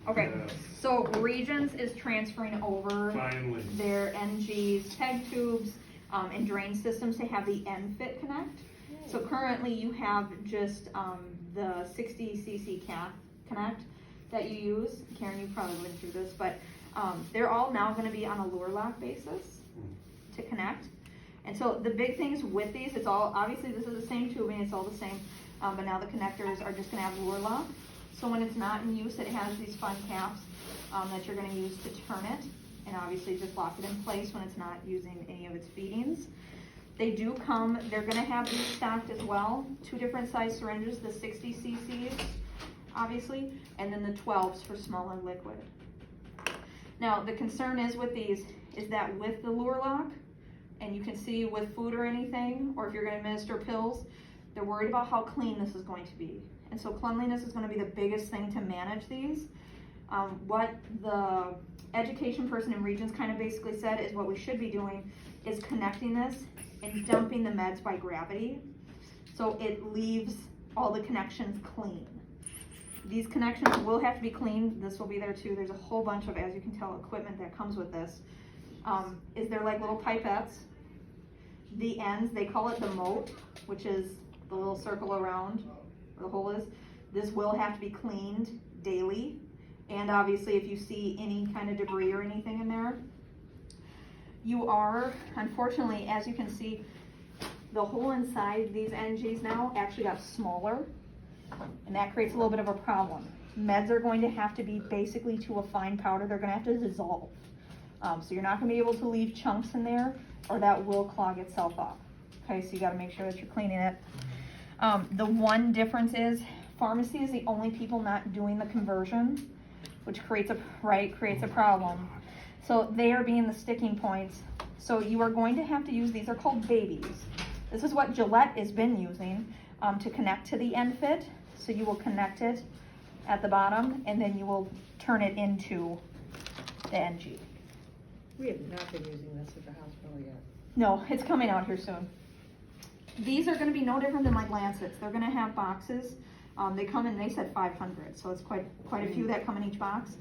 Okay, Yes. so Regions is transferring over Finally. their NG's peg tubes and drain systems to have the NFit connect. So currently you have just the 60cc calf connect that you use. Karen, you probably wouldn't do this, but they're all now going to be on a lure lock basis to connect. And so the big things with these, it's all, obviously this is the same tubing, it's all the same, but now the connectors are just going to have lure lock. So when it's not in use, it has these fun caps that you're going to use to turn it, and obviously just lock it in place when it's not using any of its feedings. They do come, they're going to have these stocked as well, 2 different size syringes, the 60 cc's obviously, and then the 12s for smaller liquid. Now the concern is with these is that with the lure lock, and you can see with food or anything, or if you're going to administer pills, they're worried about how clean this is going to be. And so cleanliness is going to be the biggest thing to manage these. What the education person in Regions kind of basically said is what we should be doing is connecting this and dumping the meds by gravity. So it leaves all the connections clean. These connections will have to be cleaned. This will be there too. There's a whole bunch of, as you can tell, equipment that comes with this. Is there like little pipettes? The ends, they call it the moat, which is the little circle around where the hole is. This will have to be cleaned daily. And obviously if you see any kind of debris or anything in there, you are, unfortunately, as you can see, the hole inside these NGs now actually got smaller, and that creates a little bit of a problem. Meds are going to have to be basically to a fine powder. They're going to have to dissolve. So you're not going to be able to leave chunks in there, or that will clog itself up. Okay, so you got to make sure that you're cleaning it. The one difference is pharmacy is the only people not doing the conversion, which creates a problem. So they are being the sticking points. So you are going to have to use, these are called babies. This is what Gillette has been using to connect to the NFit. So you will connect it at the bottom, and then you will turn it into the NG. We have not been using this at the hospital yet. No, it's coming out here soon. These are going to be no different than like Lancets. They're going to have boxes. They come in, they said 500, so it's quite a few that come in each box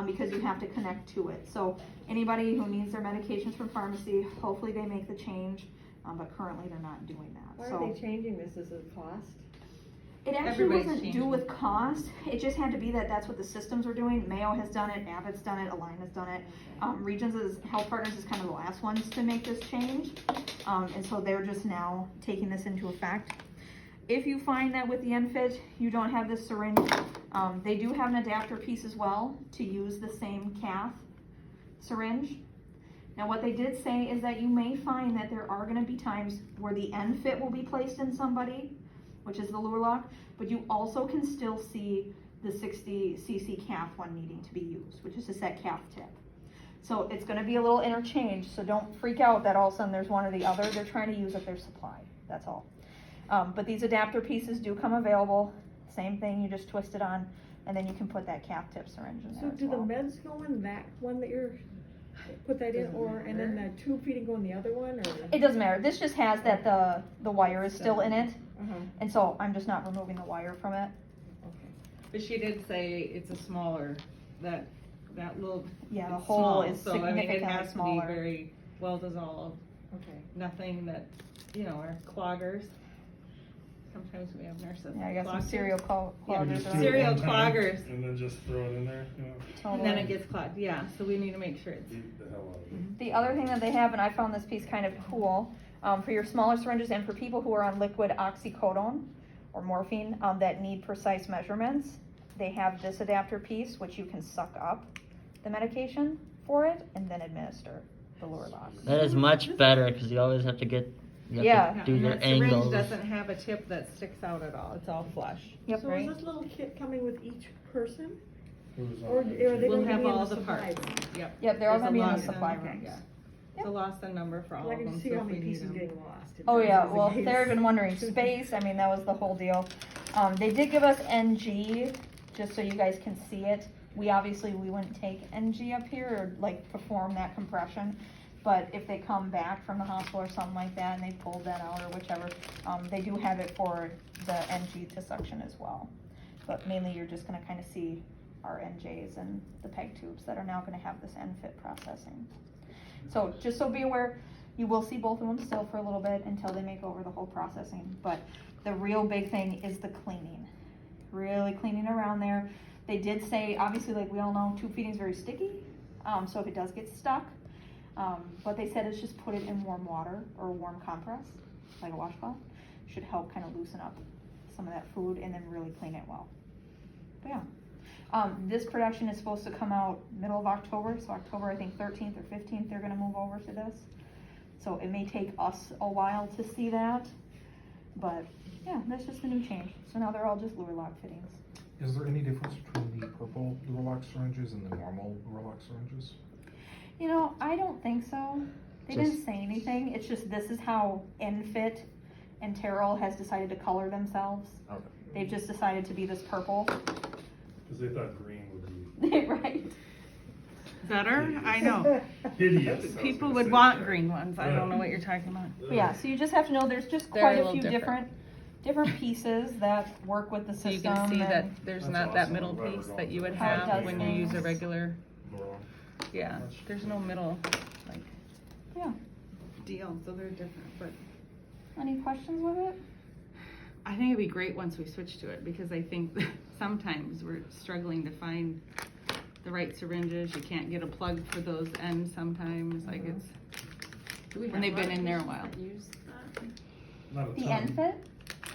because you have to connect to it. So anybody who needs their medications from pharmacy, hopefully they make the change, but currently they're not doing that. Why are they changing this? Is it cost? It actually wasn't due with cost. It just had to be that that's what the systems were doing. Mayo has done it, Abbott's done it, Align has done it. Regions' Health Partners is kind of the last ones to make this change. And so they're just now taking this into effect. If you find that with the NFit, you don't have this syringe, they do have an adapter piece as well to use the same calf syringe. Now what they did say is that you may find that there are going to be times where the NFit will be placed in somebody, which is the lure lock, but you also can still see the 60cc calf one needing to be used, which is just that calf tip. So it's going to be a little interchange, so don't freak out that all of a sudden there's one or the other. They're trying to use up their supply, that's all. But these adapter pieces do come available. Same thing, you just twist it on, and then you can put that calf tip syringe in there. So do the meds go in that one that you're, put that in, or, and then the tube feeding go in the other one, or? It doesn't matter. This just has that the wire is still in it, and so I'm just not removing the wire from it. Okay. But she did say it's a smaller, that little. Yeah, the it's hole small, is so, I mean, significantly it has smaller. to be very well dissolved. Okay. Nothing that, are cloggers. Sometimes we have nurses. Yeah, I got some cloggers. cereal cloggers around. Cereal cloggers. And then just throw it in there, And then it gets clogged, yeah, so we need to make sure it's. Beat the hell out of it. The other thing that they have, and I found this piece kind of cool, for your smaller syringes and for people who are on liquid oxycodone or morphine that need precise measurements, they have this adapter piece which you can suck up the medication for it and then administer the lure lock. That is much better because you always have to get do And your that angles. syringe doesn't have a tip that sticks out at all, it's all flush. Yep, So right. is this little kit coming with each person? Who's Or on are that? they We'll gonna have be in all the the supply parts, room? yep. Yep, they're all There's gonna be in the lost supply and- rooms. yeah. Yep. It's a lost and number for all I of can them, see so how if we many need pieces them. getting lost. Oh yeah, If well, that's the they've case. been wondering space. I mean, that was the whole deal. They did give us NG, just so you guys can see it. We wouldn't take NG up here or like perform that compression. But if they come back from the hospital or something like that and they pulled that out or whichever, they do have it for the NG to suction as well. But mainly you're just gonna kind of see our NJs and the PEG tubes that are now gonna have this NFIT processing. So just so be aware, you will see both of them still for a little bit until they make over the whole processing, but the real big thing is the cleaning. Really cleaning around there. They did say, obviously, like we all know, tube feeding is very sticky, so if it does get stuck, but they said it's just put it in warm water or a warm compress, like a washcloth, should help kind of loosen up some of that food and then really clean it well. But yeah, this production is supposed to come out middle of October, so October, I think 13th or 15th, they're gonna move over to this. So it may take us a while to see that, but yeah, that's just a new change. So now they're all just lure lock fittings. Is there any difference between the purple Duralock syringes and the normal Duralock syringes? You know, I don't think so. They didn't say anything. It's just this is how NFIT and Terrell has decided to color themselves. Okay. They've just decided to be this purple. Cause they thought green would be Right. Better? I know. hideous. I was People gonna would say. want green ones. I don't know what you're talking about. But yeah, so you just have to know there's just They're quite a a little few different. different pieces that work with the So you system. can see that and- there's That's not that awesome. middle I'm glad we're piece going that you would through How it have does when you use a things. regular, Duralock. yeah, there's no middle, like, Yeah. deal, so they're different, but Any questions with it? I think it'd be great once we switch to it, because I think sometimes we're struggling to find the right syringes. You can't get a plug for those ends sometimes, like it's, and they've been in there a while. Not a The ton. NFIT?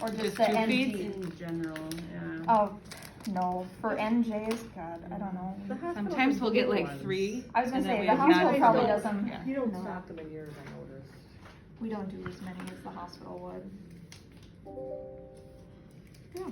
Or just Just the tube NG? feeds? In general, yeah. Oh, no, for NJs, God, I don't know. The hospital Sometimes has we'll get blue like ones. 3. I was gonna and then say, we the have hospital not- probably Yeah. doesn't. Yeah. You don't No. stock them in yours, I noticed. We don't do as many as the hospital would. Yeah.